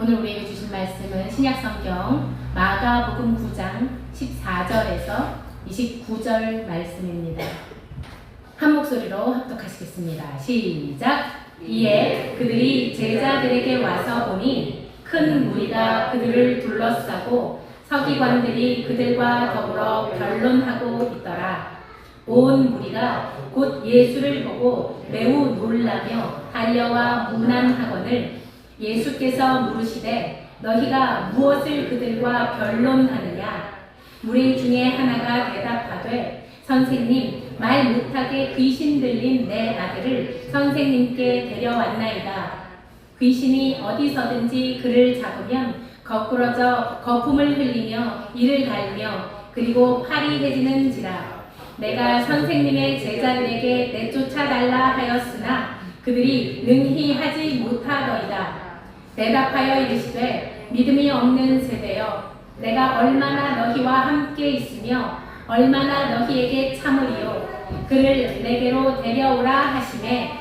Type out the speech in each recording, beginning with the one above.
오늘 우리에게 주신 말씀은 신약성경 마가복음 9장 14절에서 29절 말씀입니다. 한 목소리로 합독하시겠습니다. 시작! 이에 그들이 제자들에게 와서 보니 큰 무리가 그들을 둘러싸고 서기관들이 그들과 더불어 변론하고 있더라. 온 무리가 곧 예수를 보고 매우 놀라며 달려와 문안하거늘 예수께서 물으시되 너희가 무엇을 그들과 변론하느냐? 무리 중에 하나가 대답하되 선생님, 말 못하게 귀신 들린 내 아들을 선생님께 데려왔나이다. 귀신이 어디서든지 그를 잡으면 거꾸러져 거품을 흘리며 이를 갈며 그리고 팔이 해지는지라. 내가 선생님의 제자들에게 내쫓아달라 하였으나 그들이 능히 하지 못하더이다. 대답하여 이르시되 믿음이 없는 세대여, 내가 얼마나 너희와 함께 있으며 얼마나 너희에게 참으리요. 그를 내게로 데려오라 하시매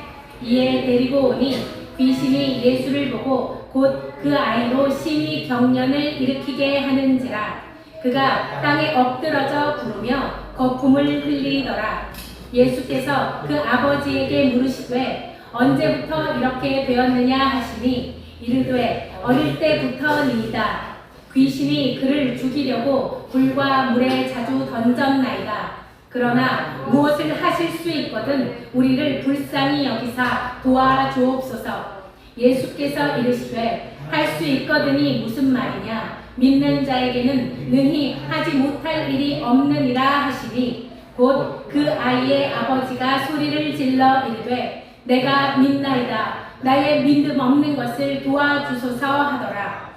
이에 데리고 오니 귀신이 예수를 보고 곧 그 아이로 심히 경련을 일으키게 하는지라. 그가 땅에 엎드러져 구르며 거품을 흘리더라. 예수께서 그 아버지에게 물으시되 언제부터 이렇게 되었느냐 하시니 이르되 어릴 때부터니이다. 귀신이 그를 죽이려고 불과 물에 자주 던졌나이다. 그러나 무엇을 하실 수 있거든 우리를 불쌍히 여기사 도와주옵소서. 예수께서 이르시되 할 수 있거든이 무슨 말이냐? 믿는 자에게는 능히 하지 못할 일이 없느니라 하시니 곧 그 아이의 아버지가 소리를 질러 이르되 내가 믿나이다. 나의 믿음 없는 것을 도와주소서 하더라.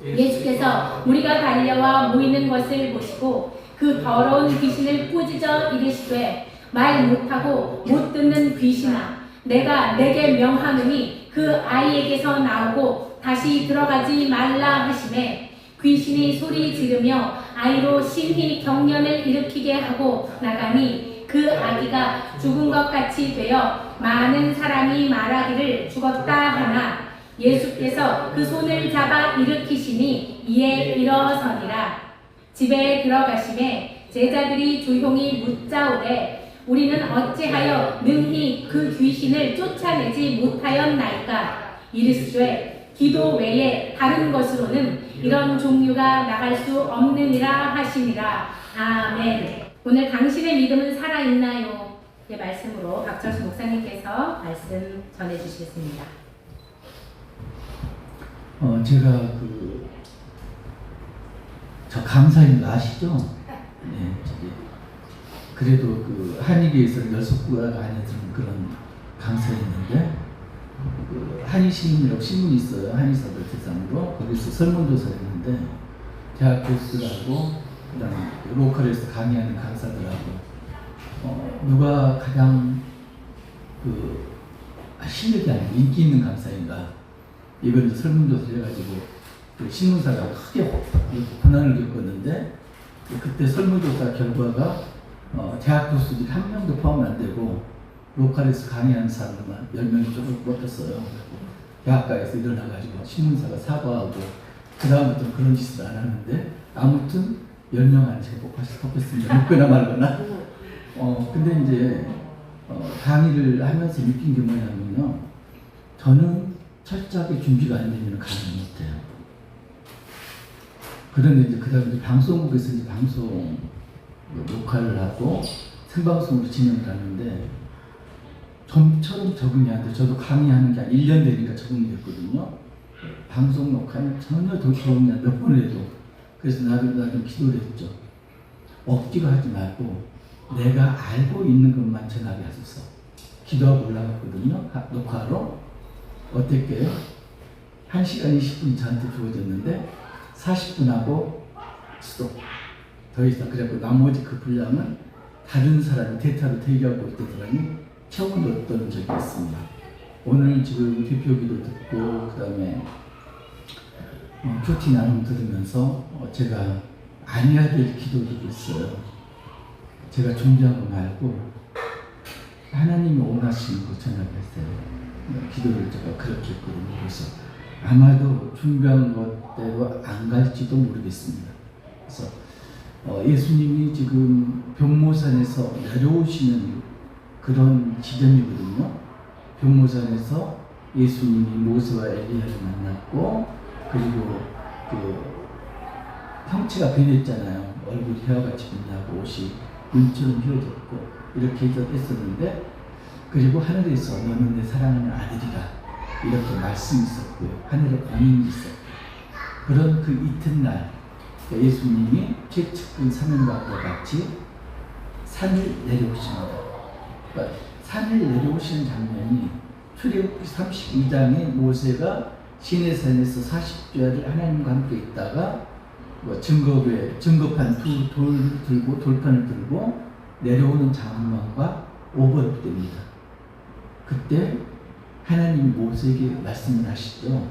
예수께서 우리가 달려와 모이는 것을 보시고 그 더러운 귀신을 꾸짖어 이르시되 말 못하고 못 듣는 귀신아, 내가 내게 명하노니 그 아이에게서 나오고 다시 들어가지 말라 하시매 귀신이 소리 지르며 아이로 심히 경련을 일으키게 하고 나가니 그 아기가 죽은 것 같이 되어 많은 사람이 말하기를 죽었다 하나 예수께서 그 손을 잡아 일으키시니 이에 일어서니라. 집에 들어가심에 제자들이 조용히 묻자오되 우리는 어찌하여 능히 그 귀신을 쫓아내지 못하였나이까? 이르시되 기도 외에 다른 것으로는 이런 종류가 나갈 수 없느니라 하시니라. 아멘. 오늘 당신의 믿음은 살아있나요? 이 말씀으로 박철수 목사님께서 말씀 전해주시겠습니다. 제가 저 강사인 거 아시죠? 네, 그래도 한의계에서 6구가 안에 드는 그런 강사였는데 한의신문이라고 신문이 있어요. 한의사들 대상으로 거기서 설문조사를 했는데 대학 교수들하고 그다음에 로컬에서 강의하는 강사들하고 누가 가장 실력이 아니고 인기 있는 강사인가 이걸 이제 설문조사를 해가지고 신문사가 크게 고난을 겪었는데 그때 설문조사 결과가 대학 교수들이 한 명도 포함 안 되고 로컬에서 강의하는 사람들만 10명이 조금 뽑혔어요. 대학가에서 일어나가지고 신문사가 사과하고 그 다음부터 그런 짓을 안 하는데 아무튼 10명 안에 제가 뽑혔습니다. 묻거나 말거나. 근데 이제 강의를 하면서 느낀 게 뭐냐면요. 저는 철저하게 준비가 안 되면 강의를 못해요. 그런데 이제 그 다음에 방송국에서 이제 방송 녹화를 하고 생방송으로 진행을 하는데 좀처럼 적응이 안 돼. 저도 강의하는 게 한 1년 되니까 적응이 됐거든요. 방송 녹화는 전혀 적응이 안 돼. 몇 번을 해도. 그래서 나도 기도를 했죠. 억지로 하지 말고 내가 알고 있는 것만 전하게 하소서. 기도하고 올라갔거든요. 녹화로. 어떻게 1시간 20분이 저한테 주어졌는데 40분하고 스톱. 더 이상 그래갖고 나머지 그 분량은 다른 사람이 대타로 대기하고 있던 사람이 채워넣었던 적이 있습니다. 오늘 지금 대표기도 듣고 그 다음에 큐티 나눔 들으면서 제가 안 해야 될 기도들이 있어요. 제가 존재한 거 말고 하나님이 원하시는 거 전하게 했어요. 기도를 제가 그렇게 했거든요. 그래서 아마도 준비한 것대로 안 갈지도 모르겠습니다. 그래서 예수님이 지금 변모산에서 내려오시는 그런 지점이거든요. 변모산에서 예수님이 모세와 엘리야를 만났고, 그리고 그 형체가 변했잖아요. 얼굴이 혀같이 빛나고 옷이 눈처럼 휘어졌고 이렇게 했었는데, 그리고 하늘에서 너는 내 사랑하는 아들이라 이렇게 말씀이 있었고요. 하늘에 공인이 있었고, 그런 그 이튿날 예수님이 최측근 사명과와 같이 산을 내려오십니다. 그러니까 산을 내려오시는 장면이 출애굽기 32장에 모세가 시내산에서 40주야를 하나님과 함께 있다가 증거판 돌판을 들고 내려오는 장면과 오버랩됩니다. 그때 하나님이 모세에게 말씀을 하시죠.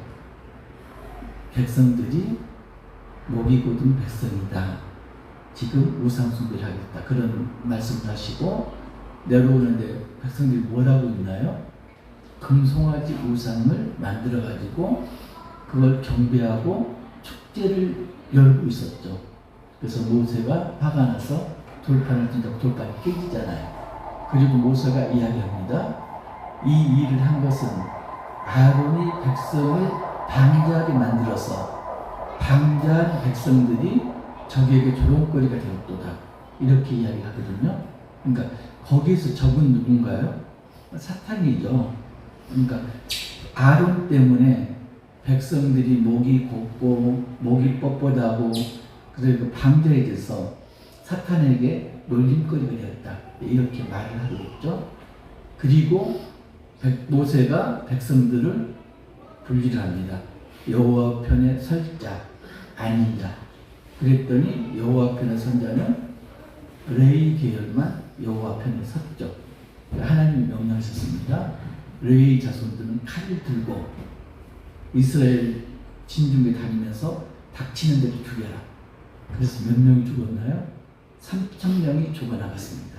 백성들이 목이 곧은 백성이다. 지금 우상 숭배를 하겠다. 그런 말씀을 하시고 내려오는데 백성들이 뭐라고 있나요? 금송아지 우상을 만들어 가지고 그걸 경배하고 축제를 열고 있었죠. 그래서 모세가 화가 나서 돌판을 든다고 돌판이 깨지잖아요. 그리고 모세가 이야기합니다. 이 일을 한 것은 아론이 백성을 방자하게 만들어서 방자한 백성들이 적에게 조롱거리가 되었도다. 이렇게 이야기하거든요. 그러니까 거기에서 적은 누군가요? 사탄이죠. 그러니까 아론 때문에 백성들이 목이 곱고 목이 뻣뻣하고 그리고 방자해져서 사탄에게 놀림거리가 되었다. 이렇게 말을 하고 있죠. 그리고 모세가 백성들을 분리를 합니다. 여호와 편에 설 자, 아닌 자. 그랬더니 여호와 편에 선 자는 레위 계열만 여호와 편에 섰죠. 하나님이 명령하셨습니다. 레위 자손들은 칼을 들고 이스라엘 진중에 다니면서 닥치는 대로 죽여라. 그래서 몇 명이 죽었나요? 3,000명이 죽어나갔습니다.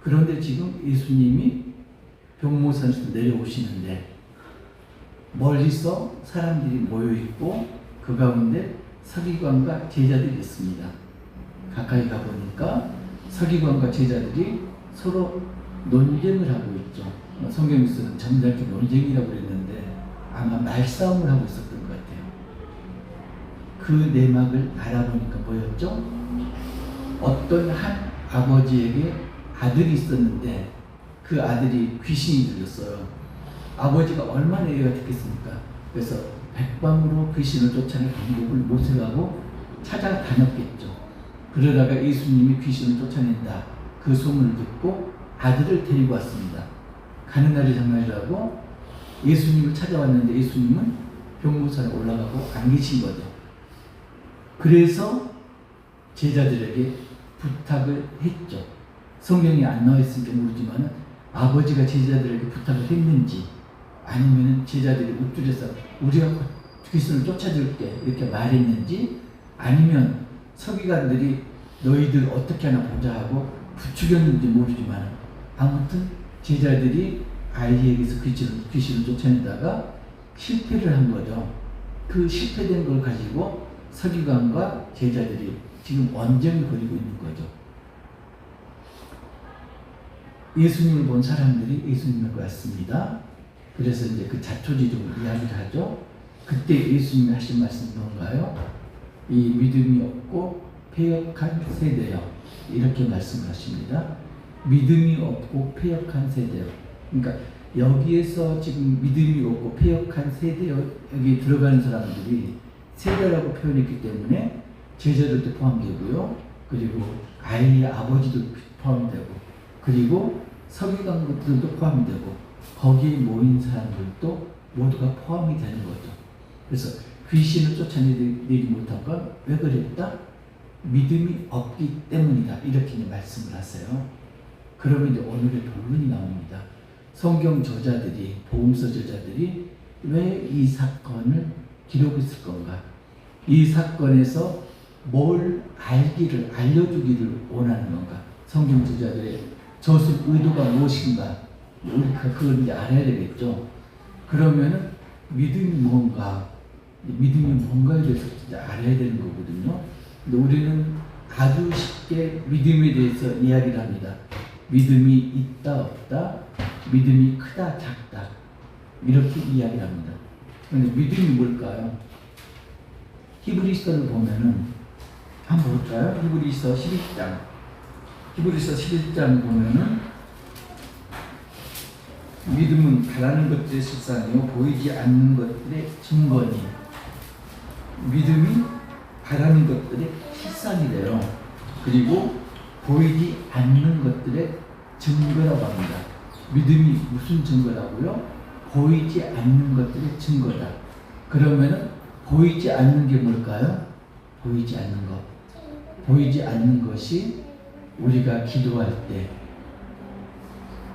그런데 지금 예수님이 변모산에서 내려오시는데 멀리서 사람들이 모여있고 그 가운데 서기관과 제자들이 있습니다. 가까이 가보니까 서기관과 제자들이 서로 논쟁을 하고 있죠. 성경에서는 점잖게 논쟁이라고 그랬는데 아마 말싸움을 하고 있었던 것 같아요. 그 내막을 알아보니까 뭐였죠? 어떤 한 아버지에게 아들이 있었는데 그 아들이 귀신이 들렸어요. 아버지가 얼마나 애가 됐겠습니까? 그래서 백방으로 귀신을 쫓아낼 방법을 모색하고 찾아다녔겠죠. 그러다가 예수님이 귀신을 쫓아낸다. 그 소문을 듣고 아들을 데리고 왔습니다. 가는 날이 장날이라고 예수님을 찾아왔는데 예수님은 변모산에 올라가고 안 계신 거죠. 그래서 제자들에게 부탁을 했죠. 성경에 안 나와 있으니까 모르지만 아버지가 제자들에게 부탁을 했는지 아니면 제자들이 읊조려서 우리가 귀신을 쫓아줄게 이렇게 말했는지 아니면 서기관들이 너희들 어떻게 하나 보자 하고 부추겼는지 모르지만 아무튼 제자들이 아이에게서 귀신을 쫓아내다가 실패를 한 거죠. 그 실패된 걸 가지고 서기관과 제자들이 지금 언쟁을 벌이고 있는 거죠. 예수님을 본 사람들이 예수님을 봤습니다. 그래서 이제 그 자초지종을 이야기를 하죠. 그때 예수님이 하신 말씀이 뭔가요? 이 믿음이 없고 패역한 세대요. 이렇게 말씀을 하십니다. 믿음이 없고 패역한 세대요. 그러니까 여기에서 지금 믿음이 없고 패역한 세대요. 여기 들어가는 사람들이 세대라고 표현했기 때문에 제자들도 포함되고요. 그리고 아이의 아버지도 포함되고 그리고 서기관들도 포함되고 거기에 모인 사람들도 모두가 포함이 되는 거죠. 그래서 귀신을 쫓아내지 못한 건 왜 그랬다? 믿음이 없기 때문이다. 이렇게 말씀을 하세요. 그러면 이제 오늘의 본문이 나옵니다. 성경 저자들이, 복음서 저자들이 왜 이 사건을 기록했을 건가? 이 사건에서 뭘 알려주기를 원하는 건가? 성경 저자들의 저술 의도가 무엇인가? 우리가 그걸 이제 알아야 되겠죠. 그러면은 믿음이 뭔가에 대해서 진짜 알아야 되는 거거든요. 근데 우리는 아주 쉽게 믿음에 대해서 이야기를 합니다. 믿음이 있다 없다, 믿음이 크다 작다, 이렇게 이야기를 합니다. 그런데 믿음이 뭘까요? 히브리서를 보면은 한번 볼까요? 히브리서 11장 보면은 믿음은 바라는 것들의 실상이요 보이지 않는 것들의 증거니. 믿음이 바라는 것들의 실상이래요. 그리고 보이지 않는 것들의 증거라고 합니다. 믿음이 무슨 증거라고요? 보이지 않는 것들의 증거다. 그러면은 보이지 않는 게 뭘까요? 보이지 않는 것. 보이지 않는 것이 우리가 기도할 때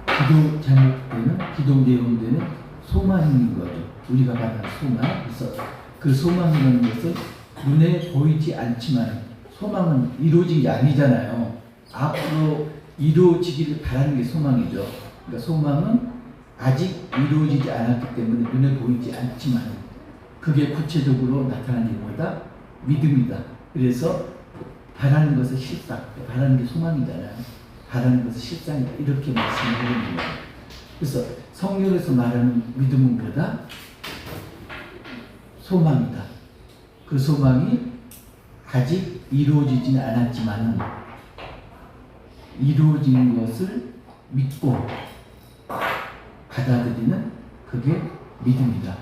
기도 제목되는, 기도 내용되는 소망인 거죠. 우리가 받는 소망. 그래서 그 소망이라는 것은 눈에 보이지 않지만 소망은 이루어진 게 아니잖아요. 앞으로 이루어지기를 바라는 게 소망이죠. 그러니까 소망은 아직 이루어지지 않았기 때문에 눈에 보이지 않지만 그게 구체적으로 나타나는 게 뭐다? 믿음이다. 그래서 바라는 것은 실상, 바라는 게 소망이잖아요. 바라는 것은 실상이다. 이렇게 말씀을 해주는 거예요. 그래서 성경에서 말하는 믿음은 뭐다? 소망이다. 그 소망이 아직 이루어지지는 않았지만은 이루어진 것을 믿고 받아들이는 그게 믿음이다.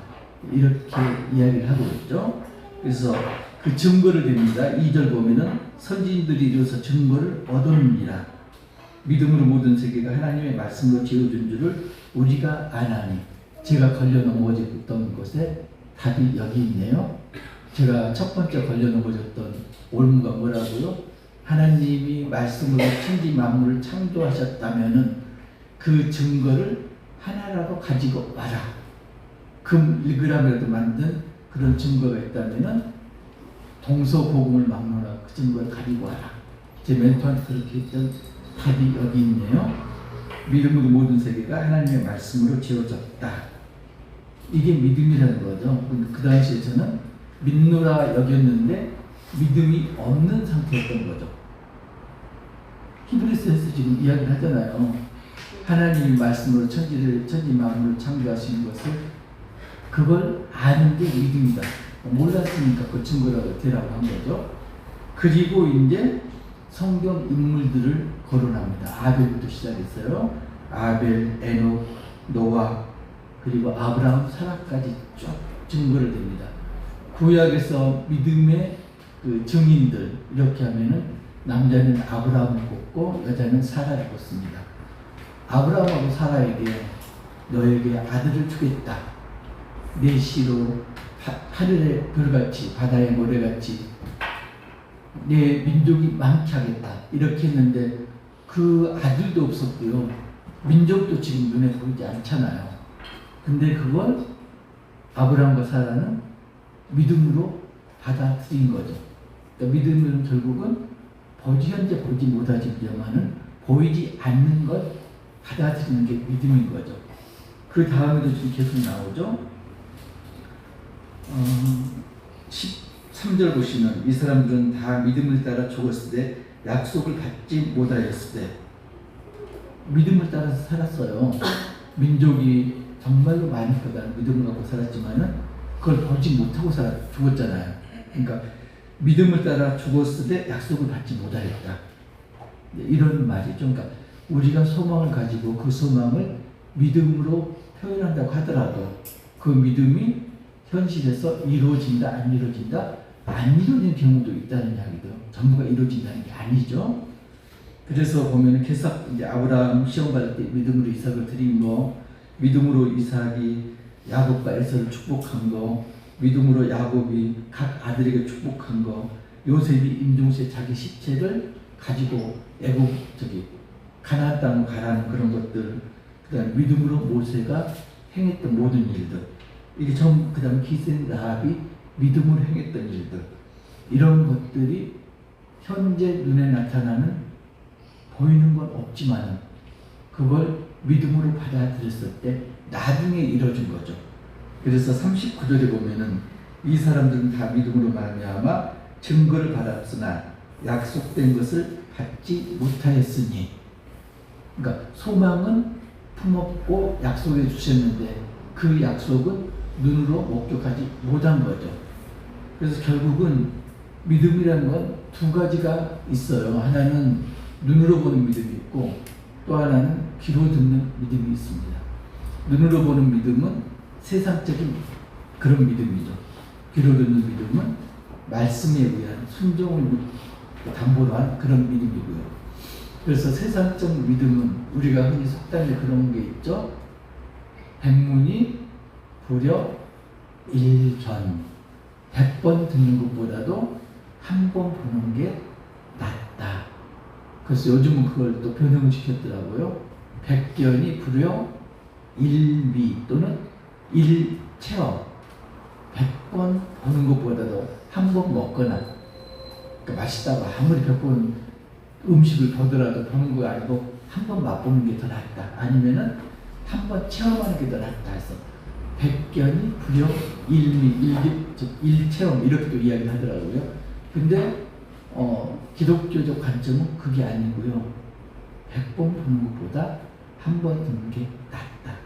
이렇게 이야기를 하고 있죠. 그래서 그 증거를 댑니다. 2절 보면은 선지인들이 이루어서 증거를 얻었느니라. 믿음으로 모든 세계가 하나님의 말씀으로 지어준 줄을 우리가 아나니. 제가 걸려 넘어졌던 것에 답이 여기 있네요. 제가 첫 번째 걸려 넘어졌던 올무가 뭐라고요? 하나님이 말씀으로 천지 만물을 창조하셨다면은 그 증거를 하나라도 가지고 와라. 금 1g이라도 만든 그런 증거가 있다면은 동서고금을 막론하고 그 증거를 가지고 와라. 제 멘토한테 그렇게 했던 답이 여기 있네요. 믿음으로 모든 세계가 하나님의 말씀으로 지어졌다. 이게 믿음이라는 거죠. 그 당시에 저는 믿노라 여겼는데 믿음이 없는 상태였던 거죠. 히브리서에서 지금 이야기를 하잖아요. 하나님의 말씀으로 천지 만물을 창조하신 것을 그걸 아는 게 믿음이다. 몰랐으니까 그 증거라고 대라고 한 거죠. 그리고 이제 성경 인물들을 거론합니다. 아벨부터 시작했어요. 아벨, 에녹, 노아, 그리고 아브라함, 사라까지 쭉 증거를 댑니다. 구약에서 믿음의 그 증인들 이렇게 하면은 남자는 아브라함을 꼽고 여자는 사라를 꼽습니다. 아브라함하고 사라에게 너에게 아들을 주겠다. 내 씨로 하늘의 별같이 바다의 모래같이 내 민족이 많게 하겠다. 이렇게 했는데 그 아들도 없었고요. 민족도 지금 눈에 보이지 않잖아요. 근데 그걸 아브라함과 사라는 믿음으로 받아들인 거죠. 그러니까 믿음은 결국은 현재 보지 못하지만은 보이지 않는 것 받아들이는 게 믿음인 거죠. 그 다음에도 지금 계속 나오죠. 13절 보시면 이 사람들은 다 믿음을 따라 죽었을 때 약속을 받지 못하였을 때 믿음을 따라서 살았어요. 민족이 정말로 많이 거다 믿음을 갖고 살았지만은 그걸 보지 못하고 죽었잖아요. 그러니까 믿음을 따라 죽었을 때 약속을 받지 못하였다. 이런 말이죠. 그러니까 우리가 소망을 가지고 그 소망을 믿음으로 표현한다고 하더라도 그 믿음이 현실에서 이루어진다, 안 이루어진다, 안 이루어진 경우도 있다는 이야기도 전부가 이루어진다는 게 아니죠. 그래서 보면 계속 이제 아브라함 시험 받을 때 믿음으로 이삭을 드린 거, 믿음으로 이삭이 야곱과 에서를 축복한 거, 믿음으로 야곱이 각 아들에게 축복한 거, 요셉이 임종시에 자기 시체를 가지고 가나안 땅으로 가라는 그런 것들, 그다음 믿음으로 모세가 행했던 모든 일들, 이게 전부 그다음 기생 라합이 믿음으로 행했던 일들, 이런 것들이 현재 눈에 나타나는 보이는 건 없지만 그걸 믿음으로 받아들였을 때 나중에 이루어진 거죠. 그래서 39절에 보면은 이 사람들은 다 믿음으로 말미암아 증거를 받았으나 약속된 것을 받지 못하였으니, 그러니까 소망은 품었고 약속해 주셨는데 그 약속은 눈으로 목격하지 못한 거죠. 그래서 결국은 믿음이라는 건 두 가지가 있어요. 하나는 눈으로 보는 믿음이 있고 또 하나는 귀로 듣는 믿음이 있습니다. 눈으로 보는 믿음은 세상적인 그런 믿음이죠. 귀로 듣는 믿음은 말씀에 의한 순종을 담보로 한 그런 믿음이고요. 그래서 세상적 믿음은 우리가 흔히 속담에 그런 게 있죠. 백문이 불여 일전, 100번 듣는 것보다도 한 번 보는 게 낫다. 그래서 요즘은 그걸 또 변형시켰더라고요. 백견이 불여 일미 또는 일체험. 100번 보는 것보다도 한 번 먹거나, 그러니까 맛있다고 아무리 100번 음식을 보더라도 보는 거 아니고 한 번 맛보는 게 더 낫다. 아니면은 한 번 체험하는 게 더 낫다 해서 백견이 불여 일미, 일체험 이렇게도 이야기를 하더라고요. 근데 기독교적 관점은 그게 아니고요. 100번 보는 것보다 한 번 듣는 게 낫다.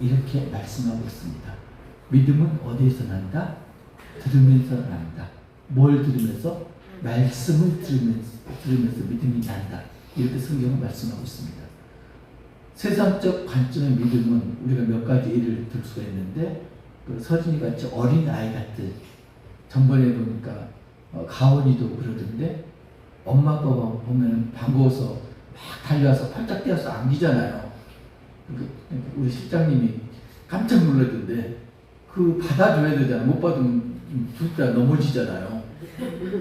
이렇게 말씀하고 있습니다. 믿음은 어디에서 난다? 들으면서 난다. 뭘 들으면서? 말씀을 들으면서 믿음이 난다. 이렇게 성경은 말씀하고 있습니다. 세상적 관점의 믿음은 우리가 몇 가지 예를 들 수가 있는데, 서진이 같이 어린 아이 같은, 전번에 보니까 가온이도 그러던데 엄마 아빠가 보면 반가워서 막 달려와서 팔짝 뛰어서 안기잖아요. 우리 실장님이 깜짝 놀랐던데 그 받아줘야 되잖아. 못 받으면 둘 다 넘어지잖아요.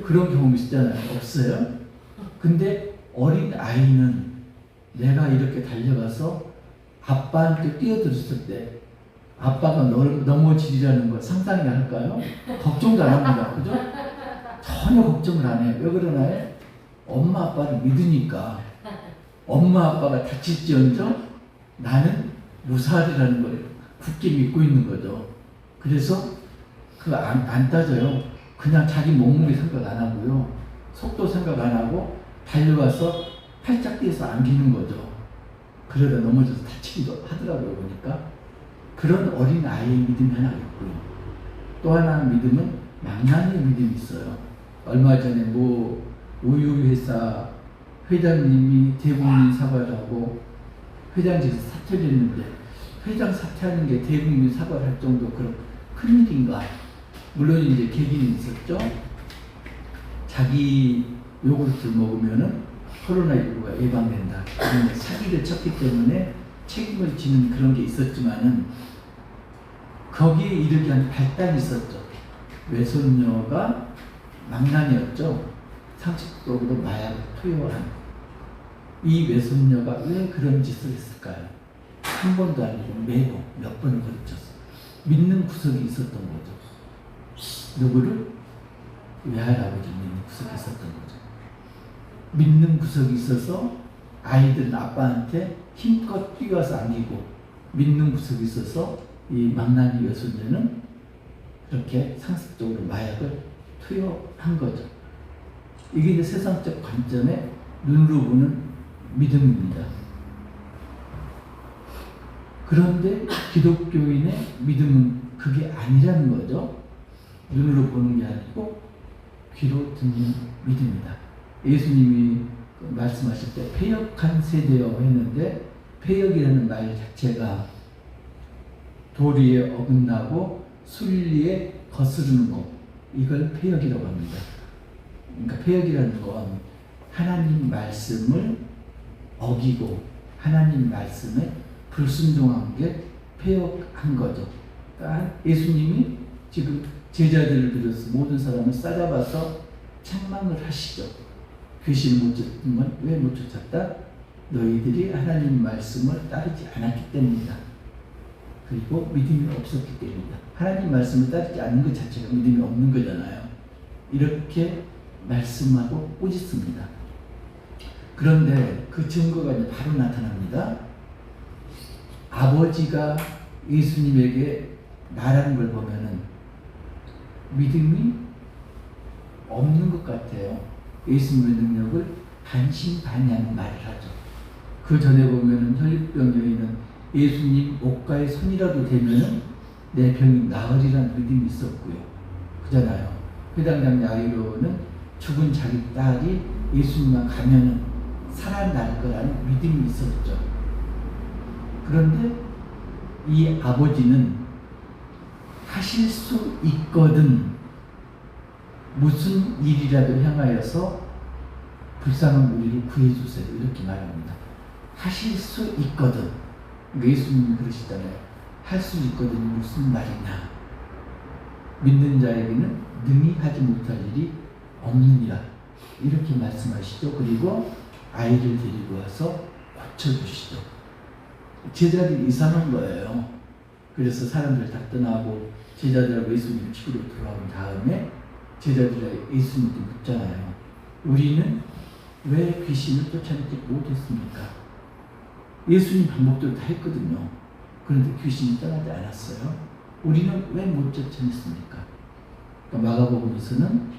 그런 경험 있잖아요. 없어요? 근데 어린 아이는 내가 이렇게 달려가서 아빠한테 뛰어들었을 때 아빠가 넘어지리라는 걸 상상이 할까요? 걱정도 안 합니다. 그죠? 전혀 걱정을 안 해요. 왜 그러나요? 엄마 아빠를 믿으니까. 엄마 아빠가 다칠지언정 나는 무사하리라는 걸 굳게 믿고 있는 거죠. 그래서 그거 안 따져요. 그냥 자기 몸무게 생각 안 하고요. 속도 생각 안 하고 달려가서 팔짝 뛰어서 안기는 거죠. 그러다 넘어져서 다치기도 하더라고요. 보니까. 그런 어린 아이의 믿음이 하나 있고요. 또 하나는 믿음은 망나니의 믿음이 있어요. 얼마 전에 우유회사 회장님이 대국민 사과를 하고 회장직에서 사퇴를 했는데, 회장 사퇴하는 게 대국민 사과를 할 정도 그런 큰일인가? 물론 이제 계기는 있었죠. 자기 요구르트를 먹으면은 코로나19가 예방된다. 그런데 사기를 쳤기 때문에 책임을 지는 그런 게 있었지만은 거기에 이르기 한 발단이 있었죠. 외손녀가 망나니였죠. 상식적으로 마약을 투여한 이 외손녀가 왜 그런 짓을 했을까요? 한 번도 아니고 매번 몇 번을 거쳤어. 믿는 구석이 있었던 거죠. 누구를? 외할아버지 믿는 구석이 있었던 거죠. 믿는 구석이 있어서 아이들은 아빠한테 힘껏 뛰어서 안기고, 믿는 구석이 있어서 이 망나니 외손녀는 그렇게 상습적으로 마약을 투여한 거죠. 이게 이제 세상적 관점의 눈으로 보는 믿음입니다. 그런데 기독교인의 믿음은 그게 아니라는 거죠. 눈으로 보는 게 아니고 귀로 듣는 믿음이다. 예수님이 말씀하실 때 패역한 세대여 했는데, 패역이라는 말 자체가 도리에 어긋나고 순리에 거스르는 것, 이걸 패역이라고 합니다. 그러니까 패역이라는 건 하나님 말씀을 어기고 하나님 말씀에 불순종한 게 패역한 거죠. 그러니까 예수님이 지금 제자들을 비롯해서 모든 사람을 싸잡아서 책망을 하시죠. 귀신을 못 쫓는 건 왜 못 쫓았다? 너희들이 하나님 말씀을 따르지 않았기 때문이다. 그리고 믿음이 없었기 때문이다. 하나님 말씀을 따르지 않는 것 자체가 믿음이 없는 거잖아요. 이렇게 말씀하고 꾸짖습니다. 그런데 그 증거가 이제 바로 나타납니다. 아버지가 예수님에게 말하는 걸 보면은 믿음이 없는 것 같아요. 예수님의 능력을 반신반의하는 말을 하죠. 그 전에 보면은 혈류병 여인은 예수님 옷가에 손이라도 대면은 내 병이 나으리라는 믿음이 있었고요. 그잖아요. 회당장 야이로는 죽은 자기 딸이 예수님만 가면은 살아날 거라는 믿음이 있었죠. 그런데 이 아버지는 하실 수 있거든, 무슨 일이라도 향하여서 불쌍한 우리를 구해주세요, 이렇게 말합니다. 하실 수 있거든. 예수님이 그러시잖아요. 할 수 있거든이 무슨 말이냐. 믿는 자에게는 능히 하지 못할 일이 없느니라, 이렇게 말씀하시죠. 그리고 아이를 데리고 와서 고쳐주시죠. 제자들이 이상한 거예요. 그래서 사람들 다 떠나고 제자들하고 예수님 집으로 돌아온 다음에 제자들이 예수님께 묻잖아요. 우리는 왜 귀신을 쫓아내지 못했습니까? 예수님 방법대로 다 했거든요. 그런데 귀신이 떠나지 않았어요. 우리는 왜 못 쫓아냈습니까? 그러니까 마가복음에서는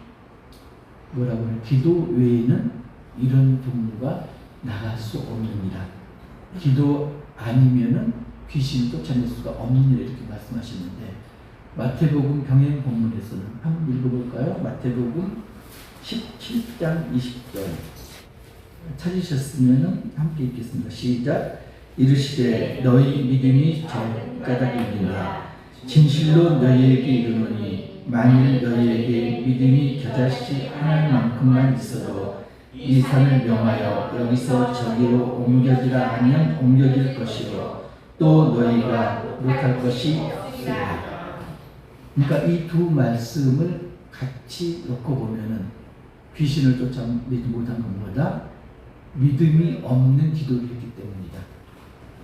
뭐라고 해요? 기도 외에는 이런 종류가 나갈 수 없느니라. 기도 아니면은 귀신을 쫓아낼 수가 없느니라, 이렇게 말씀하시는데, 마태복음 병행 본문에서는 한번 읽어볼까요? 마태복음 17장 20절 찾으셨으면 함께 읽겠습니다. 시작. 이르시되 너희 믿음이 적가닥이니라. 진실로 너희에게 이르노니 만일 너희에게 믿음이 겨자씨 하나만큼만 있어도 이 산을 명하여 여기서 저기로 옮겨지라 하면 옮겨질 것이요 또 너희가 못할 것이 없으리라. 그러니까 이 두 말씀을 같이 놓고 보면은 귀신을 쫓아내지 못한 것보다 믿음이 없는 기도를 했기 때문이다.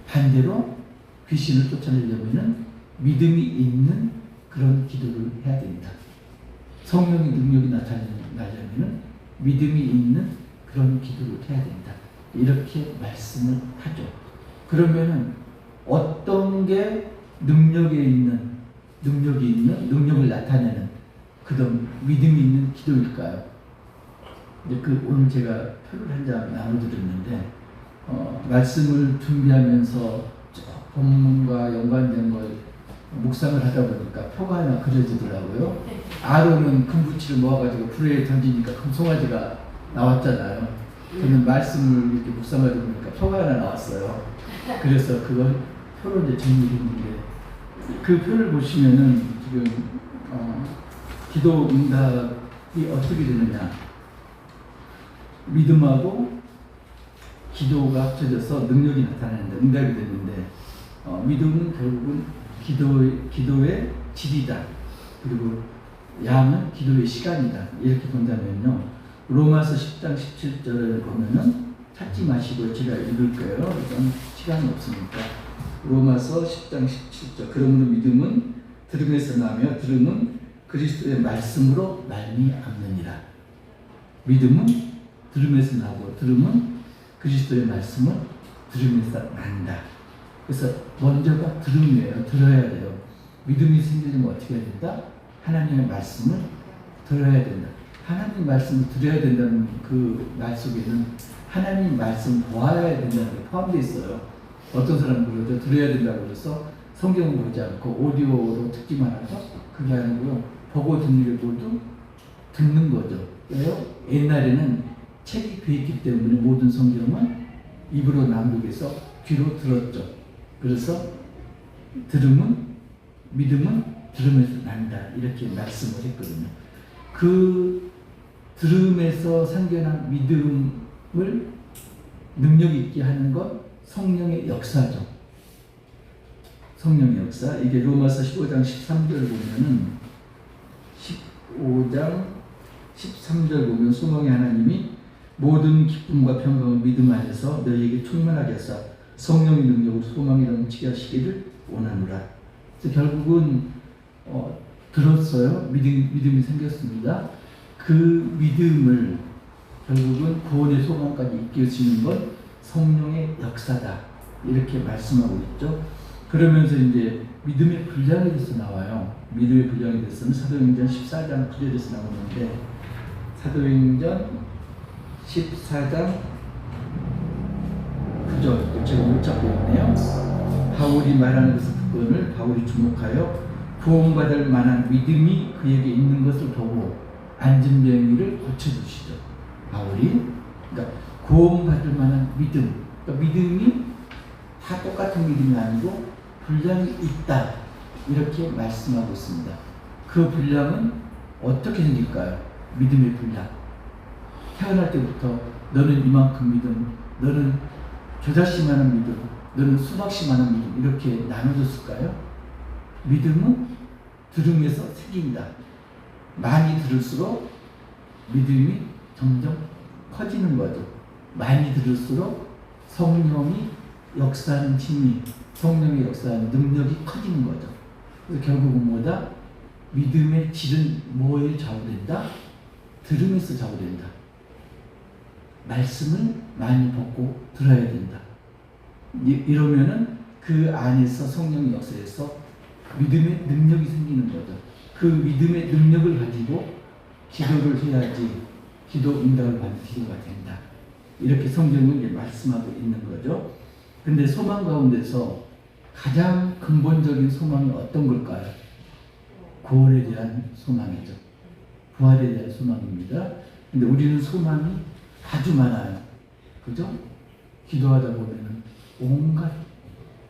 반대로 귀신을 쫓아내려면은 믿음이 있는 그런 기도를 해야 된다. 성령의 능력이 나타나려면은 믿음이 있는 그런 기도를 해야 된다. 이렇게 말씀을 하죠. 그러면은 어떤 게 능력을 나타내는 그런 믿음이 있는 기도일까요? 오늘 제가 표를 한 장 나눠드렸는데, 말씀을 준비하면서 본문과 연관된 걸 묵상을 하다 보니까 표가 하나 그려지더라고요. 아론은 금붙이를 모아가지고 불에 던지니까 금송아지가 나왔잖아요. 저는 말씀을 이렇게 묵상하다 보니까 표가 하나 나왔어요. 그래서 그걸 표로 이제 정리했는데, 그 표를 보시면은 지금 기도 응답이 어떻게 되느냐, 믿음하고 기도가 합쳐져서 능력이 나타나는데 응답이 되는데, 믿음은 결국은 기도의 질이다. 그리고 양은 기도의 시간이다. 이렇게 본다면요, 로마서 10장 17절을 보면은 찾지 마시고 제가 읽을 거예요. 이건 시간이 없으니까. 로마서 10장 17절. 그러므로 믿음은 들음에서 나며 들음은 그리스도의 말씀으로 말미암느니라. 믿음은 들음에서 나고 들음은 그리스도의 말씀을 들으면서 난다. 그래서 먼저가 들음이에요. 들어야 돼요. 믿음이 생기려면 어떻게 해야 된다? 하나님의 말씀을 들어야 된다. 하나님 말씀을 들어야 된다는 그 말 속에는 하나님 말씀 보아야 된다는 게 포함되어 있어요. 어떤 사람은 그러죠. 들어야 된다고 그래서 성경을 보지 않고 오디오로 듣기만 하죠. 그게 아니고요. 보고 듣는 게 모두 듣는 거죠. 왜요? 옛날에는 책이 귀했기 때문에 모든 성경은 입으로 낭독해서 귀로 들었죠. 그래서 믿음은 들으면서 난다. 이렇게 말씀을 했거든요. 그 들음에서 생겨난 믿음을 능력 있게 하는 것, 성령의 역사죠. 성령의 역사. 이게 로마서 15장 13절 보면은 15장 13절 보면 소망의 하나님이 모든 기쁨과 평강을 믿음 안에서 너희에게 충만하게 하사 성령의 능력으로 소망이 넘치게 하시기를 원하노라. 그래서 결국은 들었어요. 믿음이 생겼습니다. 그 믿음을 결국은 구원의 소망까지 이끌어지는 건 성령의 역사다. 이렇게 말씀하고 있죠. 그러면서 이제 믿음의 분량에 대해서 나와요. 믿음의 분량에 대해서는 사도행전 14장 9절에서 나오는데, 사도행전 14장 9절, 제가 못 잡고 있네요. 바울이 말하는 것을 듣고는 바울이 주목하여 구원받을 만한 믿음이 그에게 있는 것을 보고 앉은 병이를 고쳐주시죠. 바울이, 그러니까 구원받을 만한 믿음, 그러니까 믿음이 다 똑같은 믿음이 아니고 분량이 있다, 이렇게 말씀하고 있습니다. 그 분량은 어떻게 생길까요? 믿음의 분량. 태어날 때부터 너는 이만큼 믿음, 너는 겨자씨만한 믿음, 너는 수박씨만한 믿음, 이렇게 나눠졌을까요? 믿음은 들음에서 생긴다. 많이 들을수록 믿음이 점점 커지는 거죠. 많이 들을수록 성령이 역사하는 힘이, 성령의 역사하는 능력이 커지는 거죠. 그래서 결국은 뭐다? 믿음의 질은 뭐에 좌우된다? 들음에서 좌우된다. 말씀을 많이 듣고 들어야 된다. 이러면은 그 안에서 성령의 역사에서 믿음의 능력이 생기는 거죠. 그 믿음의 능력을 가지고 기도를 해야지 기도 응답을 받는 기도가 된다. 이렇게 성경은 이제 말씀하고 있는 거죠. 근데 소망 가운데서 가장 근본적인 소망이 어떤 걸까요? 구원에 대한 소망이죠. 부활에 대한 소망입니다. 근데 우리는 소망이 아주 많아요. 그죠? 기도하다 보면은 온갖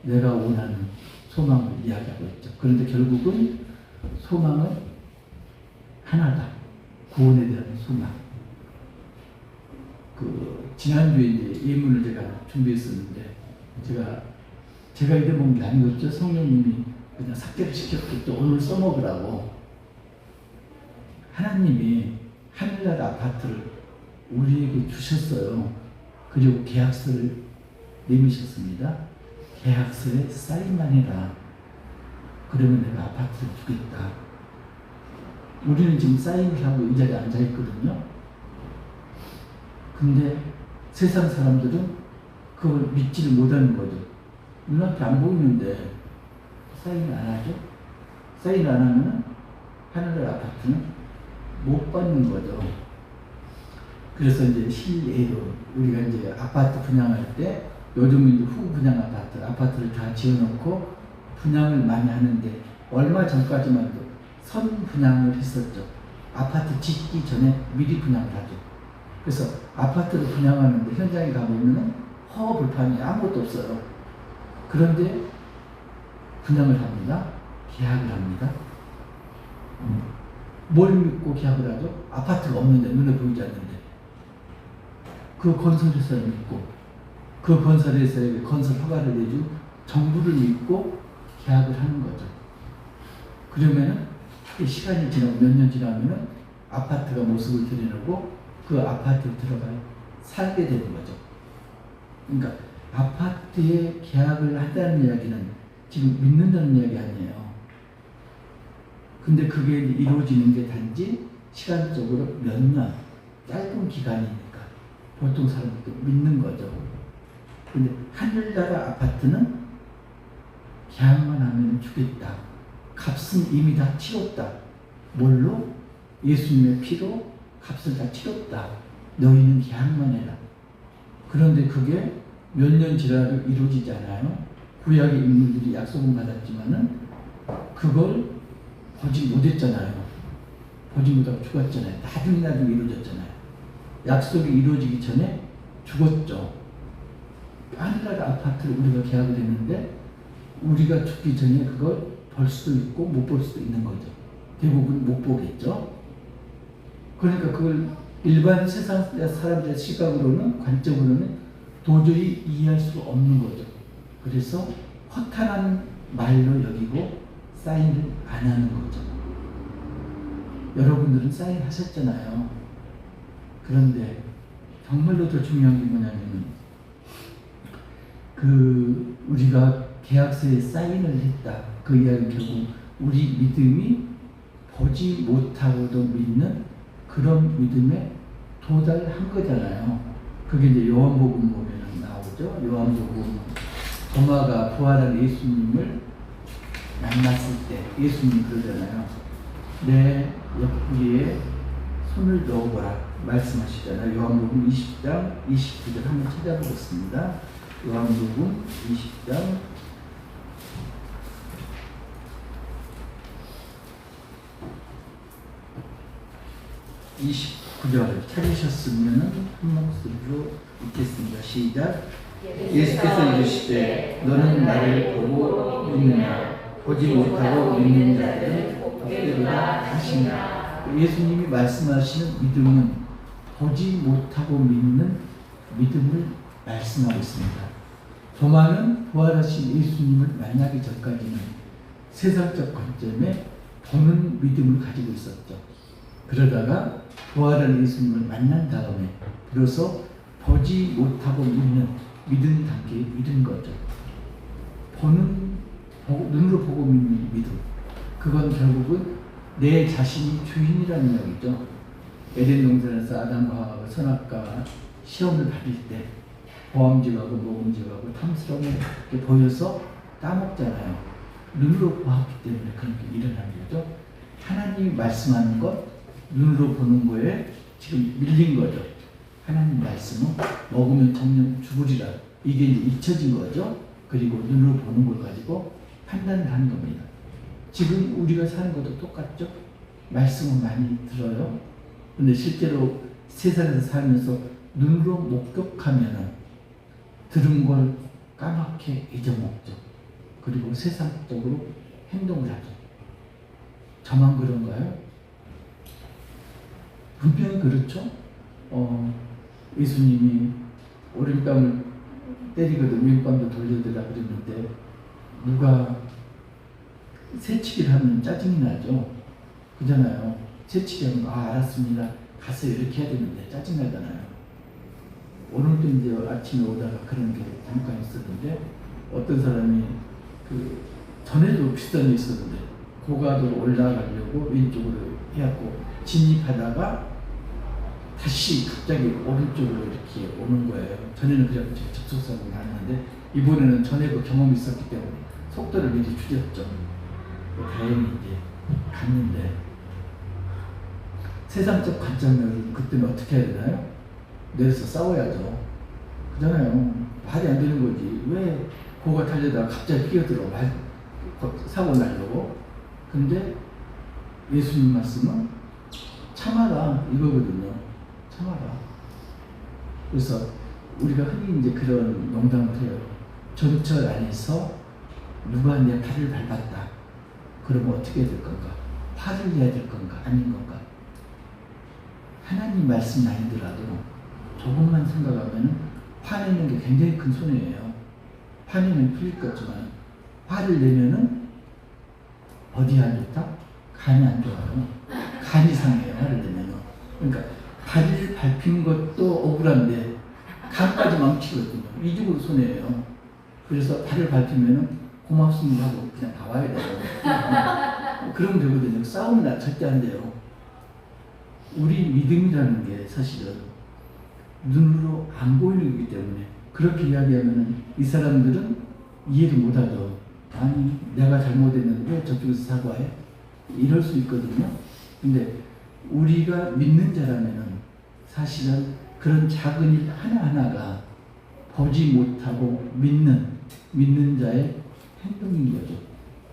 내가 원하는 소망을 이야기하고 있죠. 그런데 결국은 소망은 하나다. 구원에 대한 소망. 지난주에 이제 예문을 제가 준비했었는데, 제가 이래먹은 게 아니었죠. 성령님이 그냥 삭제를 시켰고 또 오늘 써먹으라고. 하나님이 하늘나라 아파트를 우리에게 주셨어요. 그리고 계약서를 내미셨습니다. 계약서에 사인만 해라. 그러면 내가 아파트를 주겠다. 우리는 지금 사인을 하고 이 자리에 앉아 있거든요. 근데 세상 사람들은 그걸 믿지를 못하는 거죠. 눈앞에 안 보이는데 사인을 안 하죠. 사인을 안 하면 하늘나라 아파트는 못 받는 거죠. 그래서 이제 실례로 우리가 이제 아파트 분양할 때, 요즘은 이제 후 분양 아파트를 다 지어놓고 분양을 많이 하는데, 얼마 전까지만 해도 선 분양을 했었죠. 아파트 짓기 전에 미리 분양을 하죠. 그래서 아파트를 분양하는데 현장에 가보면 허허벌판이 아무것도 없어요. 그런데 분양을 합니다. 계약을 합니다. 뭘 믿고 계약을 하죠? 아파트가 없는데, 눈에 보이지 않는데. 그 건설회사를 믿고, 그 건설회사에게 건설 허가를 내준 정부를 믿고 계약을 하는 거죠. 그러면은 시간이 지나고 몇 년 지나면은 아파트가 모습을 드러내고 그 아파트에 들어가 살게 되는 거죠. 그러니까 아파트에 계약을 한다는 이야기는 지금 믿는다는 이야기 아니에요. 근데 그게 이루어지는 게 단지 시간적으로 몇 년, 짧은 기간이니까 보통 사람들도 믿는 거죠. 근데 하늘나라 아파트는 계약만 하면 주겠다. 값은 이미 다 치렀다. 뭘로? 예수님의 피로 값을 다 치렀다. 너희는 계약만 해라. 그런데 그게 몇 년 지나도 이루어지지 않아요. 구약의 인물들이 약속은 받았지만은 그걸 보지 못했잖아요. 보지 못하고 죽었잖아요. 나중에 이루어졌잖아요. 약속이 이루어지기 전에 죽었죠. 하늘나라 아파트를 우리가 계약을 했는데 우리가 죽기 전에 그걸 볼 수도 있고 못 볼 수도 있는 거죠. 대부분 못 보겠죠. 그러니까 그걸 일반 세상 사람들의 시각으로는, 관점으로는 도저히 이해할 수 없는 거죠. 그래서 허탄한 말로 여기고 사인을 안 하는 거죠. 여러분들은 사인하셨잖아요. 그런데 정말로 더 중요한 게 뭐냐면, 우리가 계약서에 사인을 했다. 그 이야기는 결국 우리 믿음이 보지 못하고도 믿는 그런 믿음에 도달한 거잖아요. 그게 이제 요한복음 보면 나오죠. 요한복음 도마가 부활한 예수님을 만났을 때 예수님이 그러잖아요. 내 옆구리에 손을 넣어보라 말씀하시잖아요. 요한복음 20장 29절 한번 찾아보겠습니다. 요한복음 20장 29절 찾으셨으면 한 목소리로 읽겠습니다. 시작. 예수께서 이르시되 너는 나를 보고 믿느냐 보지 못하고 믿는 자들은 복되리라 하시니라. 예수님이 말씀하시는 믿음은 보지 못하고 믿는 믿음을 말씀하고 있습니다. 도마는 부활하신 예수님을 만나기 전까지는 세상적 관점에 보는 믿음을 가지고 있었죠. 그러다가 부활한 예수님을 만난 다음에 비로소 보지 못하고 믿는 믿음 단계에 믿은 거죠. 눈으로 보고 믿는 믿음. 그건 결국은 내 자신이 주인이라는 이야기죠. 에덴 동산에서 아담과 하와가 선악과 시험을 받을 때 보암직하고 모음직하고 탐스러움을 보여서 따먹잖아요. 눈으로 보았기 때문에 그런 게 일어나는 거죠. 하나님이 말씀하는 것, 눈으로 보는 거에 지금 밀린 거죠. 하나님 말씀은 먹으면 정녕 죽으리라. 이게 이제 잊혀진 거죠. 그리고 눈으로 보는 걸 가지고 판단을 하는 겁니다. 지금 우리가 사는 것도 똑같죠. 말씀은 많이 들어요. 근데 실제로 세상에서 살면서 눈으로 목격하면 들은 걸 까맣게 잊어먹죠. 그리고 세상적으로 행동을 하죠. 저만 그런가요? 분명히 그렇죠. 예수님이 오른뺨을 때리거든 왼뺨도 돌려대라 그랬는데 누가 새치기를 하면 짜증이 나죠. 그잖아요. 새치기 하면 알았습니다. 가서 이렇게 해야 되는데 짜증 나잖아요. 오늘도 이제 아침에 오다가 그런 게 잠깐 있었는데 어떤 사람이 전에도 비슷한 게 있었는데 고가도로 올라가려고 왼쪽으로 해갖고 진입하다가 다시 갑자기 오른쪽으로 이렇게 오는 거예요. 전에는 그냥 접촉사고가 났는데 이번에는 전에 그 경험이 있었기 때문에 속도를 미리 줄였죠. 다행히 이제 갔는데 세상적 관점으로 그때는 어떻게 해야 되나요? 내려서 싸워야죠. 그잖아요. 말이 안 되는 거지. 왜 고가 달려다가 갑자기 끼어들어 사고 나려고. 근데 예수님 말씀은 참아라 이거거든요. 참아라. 그래서 우리가 흔히 이제 그런 농담을 해요. 전철 안에서 누가 내 발을 밟았다. 그러면 어떻게 해야 될 건가? 화를 내야 될 건가? 아닌 건가? 하나님 말씀이 아니더라도 조금만 생각하면 화내는 게 굉장히 큰 손해예요. 화내면 풀릴 거지만 화를 내면은 어디 안 좋다? 간이 안 좋아요. 간이 상해요. 화를 내면은. 그러니까 발을 밟힌 것도 억울한데 간까지 망치거든요. 이중으로 손해예요. 그래서 발을 밟히면은 고맙습니다 하고 그냥 나와야 돼요. 그러면 되거든요. 싸움은 절대 안 돼요. 우리 믿음이라는 게 사실은 눈으로 안 보이는 거기 때문에 그렇게 이야기하면 이 사람들은 이해를 못하죠. 아니 내가 잘못했는데 왜 저쪽에서 사과해? 이럴 수 있거든요. 근데 우리가 믿는 자라면은 사실은 그런 작은 일 하나하나가 보지 못하고 믿는 자의 행동인 거죠.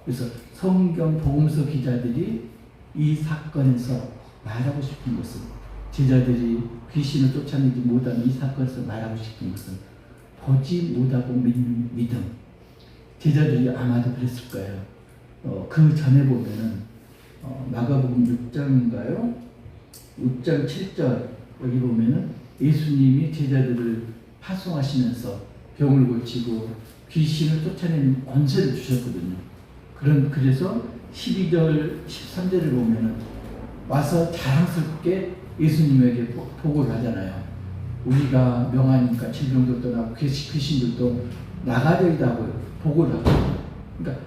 그래서 성경 복음서 기자들이 이 사건에서 말하고 싶은 것은 제자들이 귀신을 쫓아내지 못한 이 사건에서 말하고 싶은 것은 보지 못하고 믿는 믿음. 제자들이 아마도 그랬을 거예요. 그 전에 보면은 마가복음 6장인가요? 6장 7절 여기 보면은 예수님이 제자들을 파송하시면서 병을 고치고 귀신을 쫓아내는 권세를 주셨거든요. 그래서 12절 13절을 보면은 와서 자랑스럽게 예수님에게 보고를 하잖아요. 우리가 명하니까 질병도 떠나고 귀신들도 나가려이다고 보고를 하거든요. 그러니까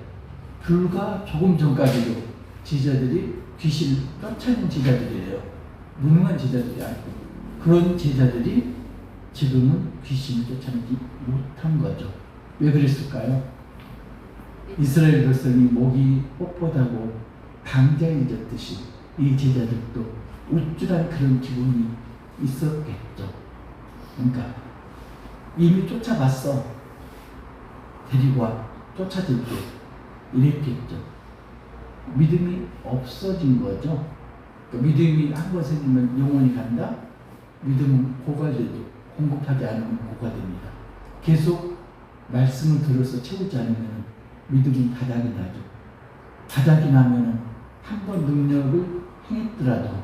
불과 조금 전까지도 제자들이 귀신을 쫓아낸 제자들이에요. 무능한 제자들이 아니고 그런 제자들이 지금은 귀신을 쫓아내지 못한 거죠. 왜 그랬을까요? 이스라엘 백성이 목이 뻣뻣하고 방자해졌듯이 이 제자들도 우쭐한 그런 기분이 있었겠죠. 그러니까 이미 쫓아봤어. 데리고 와. 쫓아들게. 이랬겠죠. 믿음이 없어진 거죠. 그러니까 믿음이 한 번 생기면 영원히 간다? 믿음은 고갈돼도 공급하지 않으면 고갈됩니다. 계속 말씀을 들어서 채우지 않으면 믿음은 바닥이 나죠. 바닥이 나면 한 번 능력을 행했더라도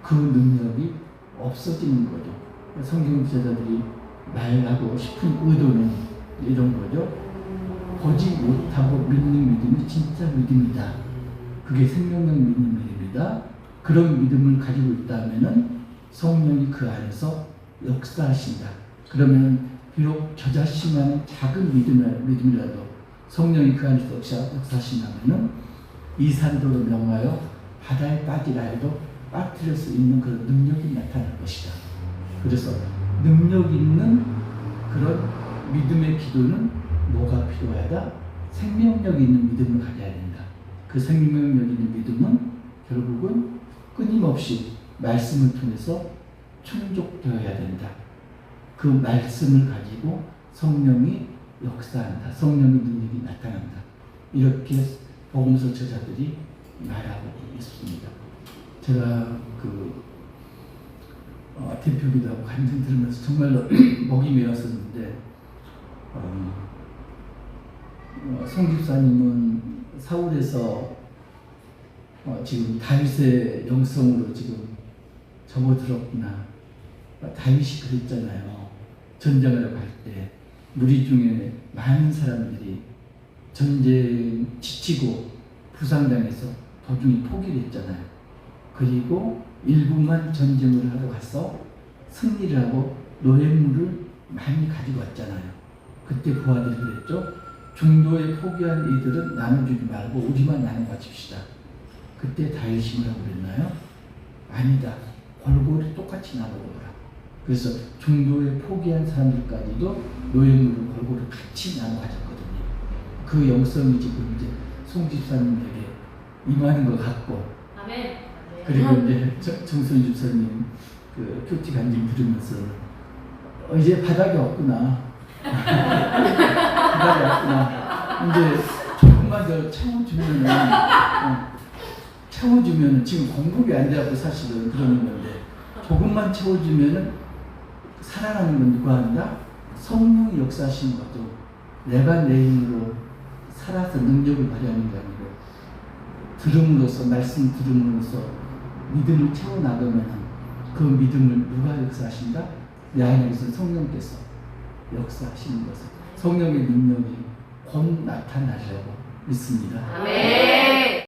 그 능력이 없어지는 거죠. 성경 제자들이 말하고 싶은 의도는 이런 거죠. 보지 못하고 믿는 믿음이 진짜 믿음이다. 그게 생명력 믿는 믿음이다. 그런 믿음을 가지고 있다면 성령이 그 안에서 역사하신다. 그러면 비록 저 자신만의 작은 믿음이라도 성령이 그 안에서 역사하신다면 이 산도로 명하여 바다에 빠지라 해도 빠뜨릴 수 있는 그런 능력이 나타날 것이다. 그래서 능력 있는 그런 믿음의 기도는 뭐가 필요하다? 생명력 있는 믿음을 가져야 된다. 그 생명력 있는 믿음은 결국은 끊임없이 말씀을 통해서 충족되어야 된다. 그 말씀을 가지고 성령이 역사한다. 성령의 능력이 나타난다. 이렇게 복음서 저자들이 말하고 있습니다. 제가 대표기도 하고 간증 들으면서 정말로 목이 메었었는데 송 집사님은 사울에서 지금 다윗의 영성으로 지금 접어들었구나. 다윗이 그랬잖아요. 전쟁을 갈 때 무리 중에 많은 사람들이 전쟁 지치고 부상당해서 도중에 포기를 했잖아요. 그리고 일부만 전쟁을 하러 가서 승리를 하고 노예물을 많이 가지고 왔잖아요. 그때 부하들이 그랬죠. 중도에 포기한 이들은 나눠주지 말고 우리만 나눠 가집시다. 그때 다윗이 뭐라고 그랬나요? 아니다. 골고루 똑같이 나눠보라. 그래서 중도에 포기한 사람들까지도 노예물을 골고루 같이 나눠 가졌거든요. 그 영성이 지금 이제 송 집사님에게 임하는 것 같고, 아멘. 그리고 이제 정선 집사님 그 표티 간증 들으면서 이제 바닥이 없구나. 바닥이 없구나. 이제 조금만 더 채워주면은 지금 공급이 안 돼갖고 사실은 그러는 건데 조금만 채워주면은 살아나는 건 누가 한다? 성령이 역사하시는 거죠. 내가 내 힘으로 살아서 능력을 발휘하는 게 아니고 들음으로써 말씀 들음으로써 믿음을 채워나가면 그 믿음을 누가 역사하신다? 내 안에서 성령께서 역사하시는 것을 성령의 능력이 곧 나타나리라고 믿습니다. 아멘.